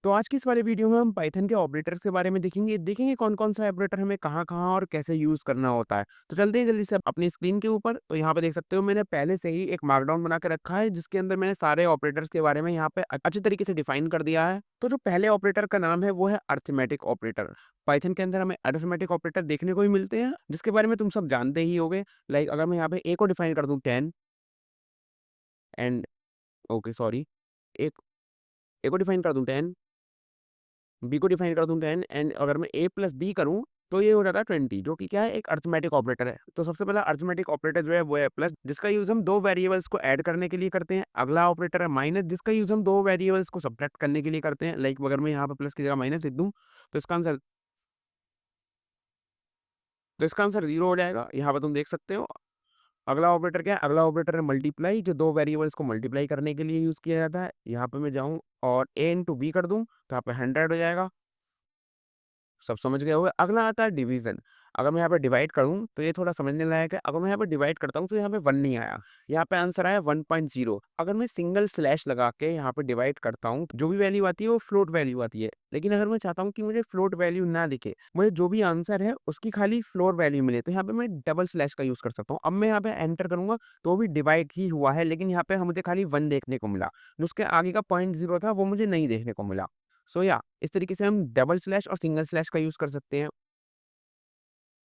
तो आज की इस वाले वीडियो में हम पाइथन के ऑपरेटर्स के बारे में देखेंगे कौन-कौन सा ऑपरेटर हमें कहाँ-कहाँ और कैसे यूज़ करना होता है। तो चलते हैं जल्दी से अपनी स्क्रीन के ऊपर। तो यहाँ पे देख सकते हो मैंने पहले से ही एक मार्कडाउन बना के रखा है जिसके अंदर मैंने सारे ऑपरेटर्स के बारे में यहाँ पे अच्छे तरीके से डिफाइन कर दिया है। तो जो पहले ऑपरेटर का नाम है वो है अरिथमेटिक ऑपरेटर। पाइथन के अंदर हमें अरिथमेटिक ऑपरेटर देखने को भी मिलते हैं जिसके बारे में तुम सब जानते ही होगे। लाइक अगर मैं यहाँ पे ए को डिफाइन कर दूँ 10 एंड ओके सॉरी एक ए को डिफाइन कर दूँ 10, बी को डिफाइन कर दूँ 10 एंड अगर मैं ए प्लस बी करूँ, तो ये हो जाता है 20 जो कि क्या है एक अरिथमेटिक ऑपरेटर है। तो सबसे पहला अरिथमेटिक ऑपरेटर जो है वो है प्लस जिसका यूज़ हम 2 वेरिएबल्स को ऐड करने के लिए करते हैं। अगला ऑपरेटर है माइनस जिसका यूज़ हम 2 वेरिएबल्स को सब्ट्रैक्ट करने के लिए करते हैं। लाइक अगर मैं यहाँ पे प्लस की जगह माइनस लिख दूँ, तो इसका आंसर 0 हो जाएगा। यहाँ पे तुम देख सकते हो। अगला ऑपरेटर क्या है? अगला ऑपरेटर है मल्टीप्लाई जो 2 वेरिएबल्स को मल्टीप्लाई करने के लिए यूज़ किया जाता है। यहाँ पे मैं जाऊँ और ए इंटू बी कर दूँ, तो यहाँ पे 100 हो जाएगा। सब समझ गए होंगे। अगला आता है डिवीज़न। अगर मैं यहाँ पे डिवाइड करूँ, तो ये थोड़ा समझने लायक है। अगर मैं यहाँ पे डिवाइड करता हूँ, तो यहाँ पे 1 नहीं आया। यहाँ पे आंसर आया 1.0। अगर मैं सिंगल स्लैश लगा के यहाँ पे डिवाइड करता हूँ, जो भी वैल्यू आती है, वो फ्लोट वैल्यू आती है। लेकिन अगर मैं चाहता हूँ कि मुझे फ्लोट वैल्यू ना दिखे, मुझे जो भी आंसर है, उसकी खाली फ्लोट वैल्यू मिले, तो यहाँ पे मैं डबल स्लैश का यूज़ कर सकता हूँ। अब मैं यहाँ पे एंटर करूँगा, तो भी डिवाइड ही हुआ है, लेकिन यहाँ पे मुझे खाली 1 देखने को मिला। जो उसके आगे का पॉइंट 0 था, वो मुझे नहीं देखने को मिला। सो या इस तरीके से हम डबल स्लैश और सिंगल स्लैश का यूज़ कर सकते हैं।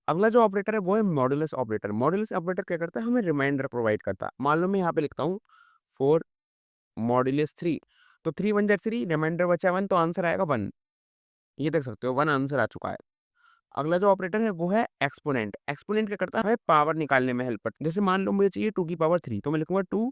अगला जो ऑपरेटर है वो है मॉडुलस ऑपरेटर। मॉडुलस ऑपरेटर क्या करता है? हमें रिमाइंडर प्रोवाइड करता है। मान लो मैं यहाँ पे लिखता हूँ 4 मॉडुलस 3, तो 3 1 जा 3, रिमाइंडर बचा 1, तो आंसर आएगा 1। ये देख सकते हो 1 आंसर आ चुका है। अगला जो ऑपरेटर है वो है एक्सपोनेंट। एक्सपोनेंट क्या करता है? हमें पावर निकालने में हेल्प करता है। जैसे मान लो मुझे चाहिए 2 की पावर 3, तो मैं लिखूंगा 2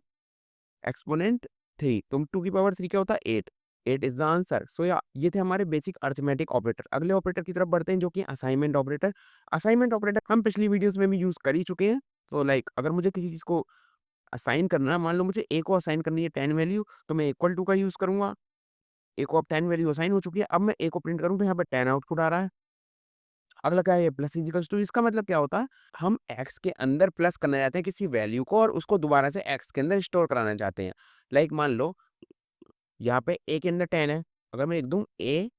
एक्सपोनेंट 3, तो 2 की पावर 3 क्या होता है? 8। 8 इज द आंसर। सो या ये थे हमारे बेसिक अरिथमेटिक ऑपरेटर। अगले ऑपरेटर की तरफ बढ़ते हैं जो कि असाइनमेंट ऑपरेटर। असाइनमेंट ऑपरेटर हम पिछली वीडियोस में भी यूज कर ही चुके हैं। तो लाइक अगर मुझे किसी चीज को असाइन करना है, मान लो मुझे ए को असाइन करनी है 10 वैल्यू, तो मैं इक्वल टू का यूज करूंगा। ए को अब 10 वैल्यू असाइन हो चुकी है, अब मैं ए को प्रिंट करूँ तो यहाँ पे 10 आउटपुट आ रहा है। अगला क्या है? Plus equals to. इसका मतलब क्या होता है? हम एक्स के अंदर प्लस करना चाहते हैं किसी वैल्यू को और उसको दोबारा से एक्स के अंदर स्टोर कराना चाहते हैं। लाइक मान लो यहाँ पे ए के अंदर 10 है, अगर मैं लिख दूँ ए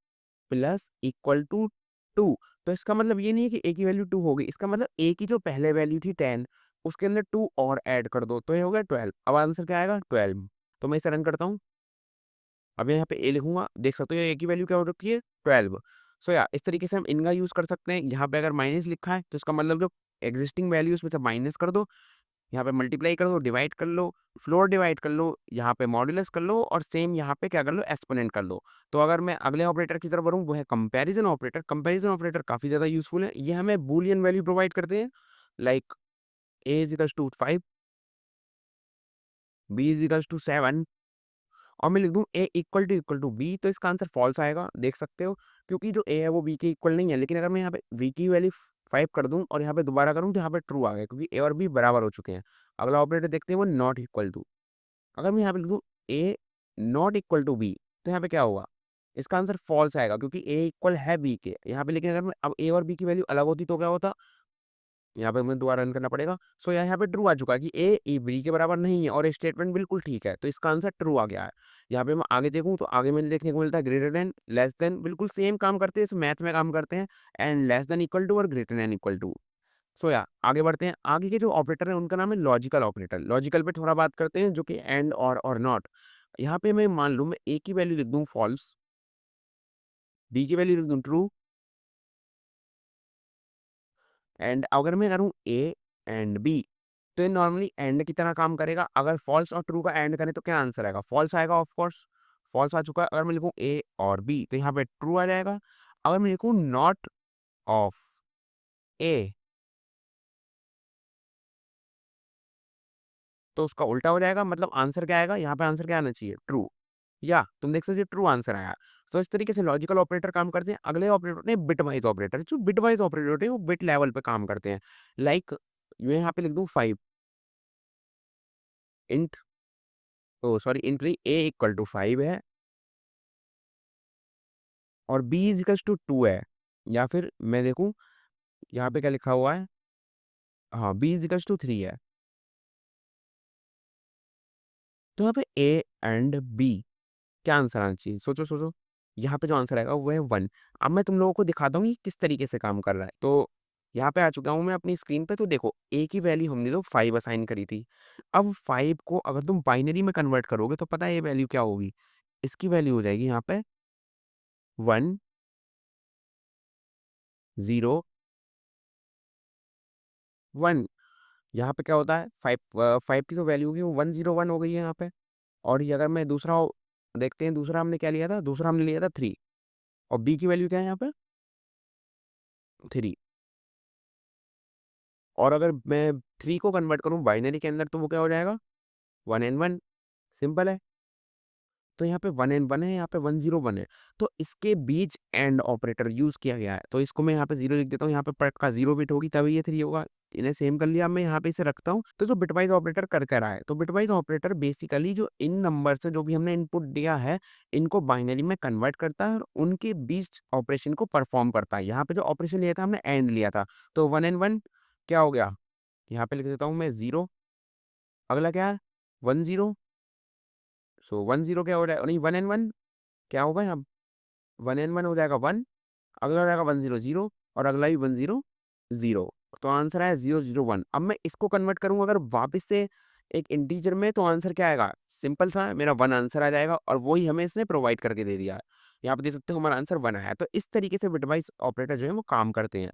प्लस इक्वल टू 2, तो इसका मतलब ये नहीं है कि ए की वैल्यू 2 हो गई। इसका मतलब ए की जो पहले वैल्यू थी 10, उसके अंदर 2 और ऐड कर दो, तो ये हो गया 12। अब आंसर क्या आएगा? 12। तो मैं इसे रन करता हूँ। अब यहाँ पे ए लिखूंगा, देख सकते हो ए की वैल्यू क्या हो रखी है? 12। सो या इस तरीके से हम इनका यूज़ कर सकते हैं। यहाँ पे अगर माइनस लिखा है, तो इसका मतलब जो एग्जिस्टिंग वैल्यूज में से माइनस कर दो, यहाँ पे मल्टीप्लाई कर दो, डिवाइड कर लो, फ्लोर डिवाइड कर लो, यहाँ पे मॉड्यूलस कर लो और सेम यहाँ पे क्या कर लो? एक्सपोनेंट कर लो। तो अगर मैं अगले ऑपरेटर की तरफ बढ़ूँ, वो है कंपैरिजन ऑपरेटर। कंपैरिजन ऑपरेटर काफ़ी ज़्यादा यूज़फुल है। ये हमें बूलियन वैल्यू प्रोवाइड करते हैं। Like a is equals to 5, b is equals to 7 और मैं लिख दूँ ए इक्वल टू बी, तो इसका आंसर फॉल्स आएगा। देख सकते हो, क्योंकि जो ए है वो बी के इक्वल नहीं है। लेकिन अगर मैं यहाँ पे बी की वैल्यू 5 कर दूँ और यहाँ पे दोबारा करूँ, तो यहाँ पे ट्रू आ गया क्योंकि ए और बी बराबर हो चुके हैं। अगला ऑपरेटर देखते हैं, वो नॉट इक्वल टू। अगर मैं यहाँ पे लिख दूँ ए नॉट इक्वल टू बी, तो यहाँ पे क्या होगा? इसका आंसर फॉल्स आएगा क्योंकि ए इक्वल है बी के यहाँ पे। लेकिन अगर मैं अब ए और बी की वैल्यू अलग होती तो क्या होता? यहाँ पे मुझे दोबारा रन करना पड़ेगा। सो यहाँ पे ट्रू आ चुका है कि ए बी के बराबर नहीं है और ये स्टेटमेंट बिल्कुल ठीक है, तो इसका आंसर ट्रू आ गया है। यहाँ पे मैं आगे देखूँ तो आगे मुझे देखने को मिलता है ग्रेटर देन, लेस देन, बिल्कुल सेम काम करते हैं, मैथ में काम करते हैं। And less than equal to और greater than equal to. So या आगे बढ़ते हैं। आगे के जो ऑपरेटर है उनका नाम है लॉजिकल ऑपरेटर। लॉजिकल पे थोड़ा बात करते हैं जो कि एंड और नॉट। यहाँ पे मैं मान लूँ मैं ए की वैल्यू लिख दूँ फॉल्स, बी की वैल्यू लिख दूँ ट्रू, एंड अगर मैं करूँ ए एंड बी, तो ये नॉर्मली एंड की तरह काम करेगा। अगर फॉल्स और ट्रू का एंड करें तो क्या आंसर आएगा? फॉल्स आएगा ऑफ कोर्स। फॉल्स आ चुका है। अगर मैं लिखूँ ए और बी, तो यहाँ पे ट्रू आ जाएगा। अगर मैं लिखूँ नॉट ऑफ ए, तो उसका उल्टा हो जाएगा। मतलब आंसर क्या आएगा? यहाँ पे आंसर क्या आना चाहिए? ट्रू। या तुम देख सकते हो ट्रू आंसर आया। तो इस तरीके से लॉजिकल ऑपरेटर काम करते हैं। अगले ऑपरेटर ने बिटवाइज ऑपरेटर। जो बिटवाइज ऑपरेटर होते हैं वो बिट लेवल पे काम करते हैं। लाइक मैं यहाँ पे लिख दूँ 5 इंट, ओ सॉरी इंट नहीं, ए इक्वल टू 5 है और बी इज इक्वल्स टू 2 है। या फिर मैं देखूँ यहाँ पे क्या लिखा हुआ है? हाँ, बी इज इक्वल्स टू 3 है। तो यहाँ पे ए एंड बी क्या आंसर आना चाहिए? सोचो सोचो। यहाँ पे जो आंसर आएगा वो है 1। अब मैं तुम लोगों को दिखाता हूँ ये किस तरीके से काम कर रहा है। तो यहाँ पे आ चुका हूँ मैं अपनी स्क्रीन पे, तो देखो a की वैल्यू हमने तो 5 असाइन करी थी। अब 5 को अगर तुम बाइनरी में कन्वर्ट करोगे तो पता है ये वैल्यू क्या होगी? इसकी वैल्यू हो जाएगी यहाँ पे 1, 0, 1। यहाँ पे क्या होता है 5 की जो वैल्यू होगी वो 101 हो गई है यहाँ पे। और ये अगर मैं दूसरा देखते हैं, दूसरा हमने क्या लिया था? दूसरा हमने लिया था 3 और b की वैल्यू क्या है यहाँ पे? 3। और अगर मैं 3 को कन्वर्ट करूँ बाइनरी के अंदर तो वो क्या हो जाएगा? 1 एंड 1। सिंपल है। तो यहाँ पे 1 एंड 1 है, यहाँ पे 101 है। तो इसके बीच एंड ऑपरेटर यूज़ किया गया है। तो इसको मैं यहाँ पे 0 लिख देता हूँ, यहाँ पे पक्का 0 बिट होगी तभी ये 3 होगा। इन्हें सेम कर लिया, अब मैं यहाँ पे इसे रखता हूँ। तो जो बिटवाइज़ ऑपरेटर कर क्या रहा है? तो बिटवाइज़ ऑपरेटर बेसिकली जो इन नंबर से जो भी हमने इनपुट दिया है, इनको बाइनरी में कन्वर्ट करता है और उनके बीच ऑपरेशन को परफॉर्म करता है। यहाँ पे जो ऑपरेशन लिया था हमने एंड लिया था। तो 1 एंड 1 क्या हो गया? यहाँ पे लिख देता हूँ मैं 0। अगला क्या है? 10। सो 10 क्या हो रहा है? नहीं, 1 एंड 1 क्या होगा यहाँ? 1 एंड 1 हो जाएगा 1, अगला हो जाएगा 100 और अगला भी 100। तो आंसर आया 001। अब मैं इसको कन्वर्ट करूँगा अगर वापस से एक इंटीजर में, तो आंसर क्या आएगा? सिंपल सा मेरा 1 आंसर आ जाएगा और वही हमें इसने प्रोवाइड करके दे दिया है। यहाँ पे देख सकते हो हमारा आंसर 1 आया है। तो इस तरीके से बिटवाइज़ ऑपरेटर जो है वो काम करते हैं।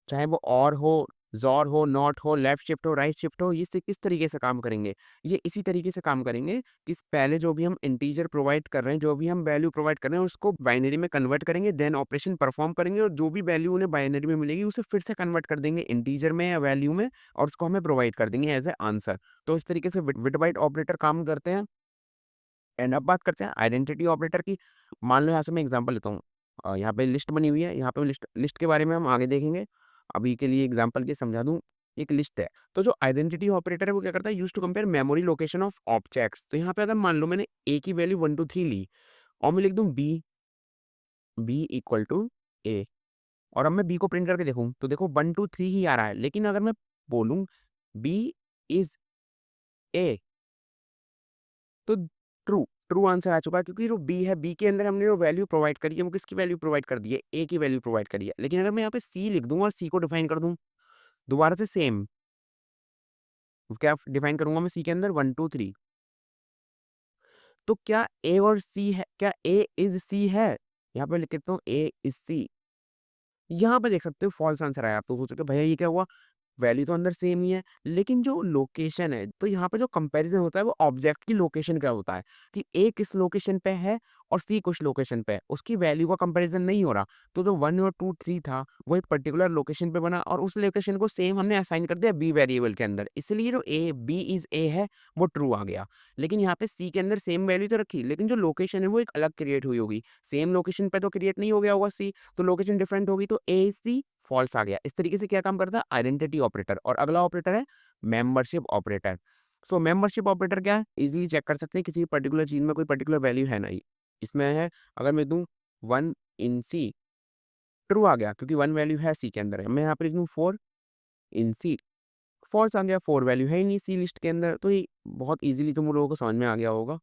चाहे वो और हो, ज़ॉर हो, नॉट हो, लेफ्ट शिफ्ट हो, राइट शिफ्ट हो, ये से किस तरीके से काम करेंगे? ये इसी तरीके से काम करेंगे कि पहले जो भी हम इंटीजर प्रोवाइड कर रहे हैं, जो भी हम वैल्यू प्रोवाइड कर रहे हैं, उसको बाइनरी में कन्वर्ट करेंगे, देन ऑपरेशन परफॉर्म करेंगे और जो भी वैल्यू उन्हें बाइनरी में मिलेगी, उसे फिर से कन्वर्ट कर देंगे इंटीजर में या वैल्यू में और उसको हमें प्रोवाइड कर देंगे एज़ अ आंसर। तो इस तरीके से बिट बाइट ऑपरेटर काम करते हैं। एंड अब बात करते हैं आइडेंटिटी ऑपरेटर की। मान लो यहाँ से मैं एग्जांपल लेता हूँ। यहाँ पे लिस्ट बनी हुई है, यहाँ पे लिस्ट लिस्ट के बारे में हम आगे देखेंगे। अभी के लिए एग्जांपल के समझा दूँ, एक लिस्ट है। तो जो आइडेंटिटी ऑपरेटर है वो क्या करता है? Used to compare memory location of objects. तो यहाँ पे अगर मान लो मैंने ए की वैल्यू 1 2 3 ली और मैं लिख दूँ बी इक्वल टू ए और अब मैं बी को प्रिंट करके देखूँ तो देखो 1 2 3 ही आ रहा है। लेकिन अगर मैं बोलूँ बी इज़ ए, तो ट्रू ट्रू आंसर आ चुका है क्योंकि जो बी है, बी के अंदर हमने जो वैल्यू प्रोवाइड करी है वो किसकी वैल्यू प्रोवाइड कर दी है? ए की वैल्यू प्रोवाइड करी है। लेकिन अगर मैं यहाँ पे सी लिख दूँ और सी को डिफाइन कर दूँ दोबारा से सेम, क्या डिफाइन करूंगा मैं सी के अंदर 1 2 3, तो क्या ए और सी है? क्या ए इज सी है? यहाँ पे लिख देता हूँ ए इज सी। यहाँ पे देख सकते हो फॉल्स आंसर आया। आप तो सोचोगे भैया ये क्या हुआ? वैल्यू तो अंदर सेम ही है, लेकिन जो लोकेशन है, तो यहाँ पे जो कंपैरिजन होता है वो ऑब्जेक्ट की लोकेशन का होता है कि ए किस लोकेशन पे है और सी कुछ लोकेशन पे है, उसकी वैल्यू का कंपैरिजन नहीं हो रहा। तो जो 1 और 2 3 था वो एक पर्टिकुलर लोकेशन पे बना और उस लोकेशन को सेम हमने असाइन कर दिया बी वेरिएबल के अंदर, इसलिए जो ए बी इज ए है वो ट्रू आ गया। लेकिन यहाँ पे सी के अंदर सेम वैल्यू तो रखी, लेकिन जो लोकेशन है वो एक अलग क्रिएट हुई होगी। सेम लोकेशन पे तो क्रिएट नहीं हो गया होगा सी, तो लोकेशन डिफरेंट होगी, तो ए इज सी फॉल्स आ गया। इस तरीके से क्या काम करता है? Identity operator. और अगला ऑपरेटर है मेंबरशिप ऑपरेटर। सो मेंबरशिप ऑपरेटर क्या है? इजीली चेक कर सकते हैं किसी पर्टिकुलर चीज में कोई पर्टिकुलर वैल्यू है नहीं। इसमें है, अगर मैं दूं 1 इन सी, ट्रू आ गया क्योंकि 1 वैल्यू है सी के अंदर है। मैं यहाँ पे लिख दूं 4 इन सी, फॉल्स आ गया, 4 वैल्यू है ही नहीं सी लिस्ट के अंदर। तो ये बहुत ईज़िली तुम लोगों को समझ में आ गया होगा।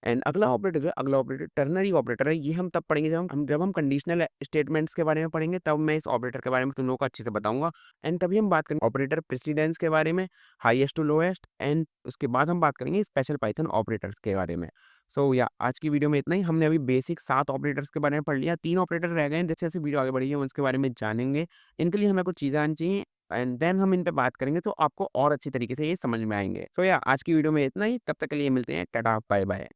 एंड अगला ऑपरेटर है, अगला ऑपरेटर टर्नरी ऑपरेटर है। ये हम तब पढ़ेंगे जब हम कंडीशनल स्टेटमेंट्स के बारे में पढ़ेंगे, तब मैं इस ऑपरेटर के बारे में तुम लोगों को अच्छे से बताऊँगा। एंड तभी हम बात करेंगे ऑपरेटर प्रेसिडेंस के बारे में, हाईएस्ट टू लोएस्ट, एंड उसके बाद हम बात करेंगे स्पेशल पाइथन ऑपरेटर्स के बारे में। सो या आज की वीडियो में इतना ही। हमने अभी बेसिक 7 ऑपरेटर्स के बारे में पढ़ लिया, 3 ऑपरेटर रह गए हैं। जैसे-जैसे वीडियो आगे बढ़ेगी हम उसके बारे में जानेंगे। इनके लिए हमें कुछ चीज़ें आनी चाहिए एंड देन हम इन पे बात करेंगे तो आपको और अच्छी तरीके से ये समझ में आएँगे। सो या आज की वीडियो में इतना ही, तब तक के लिए मिलते हैं, टाटा बाय बाय।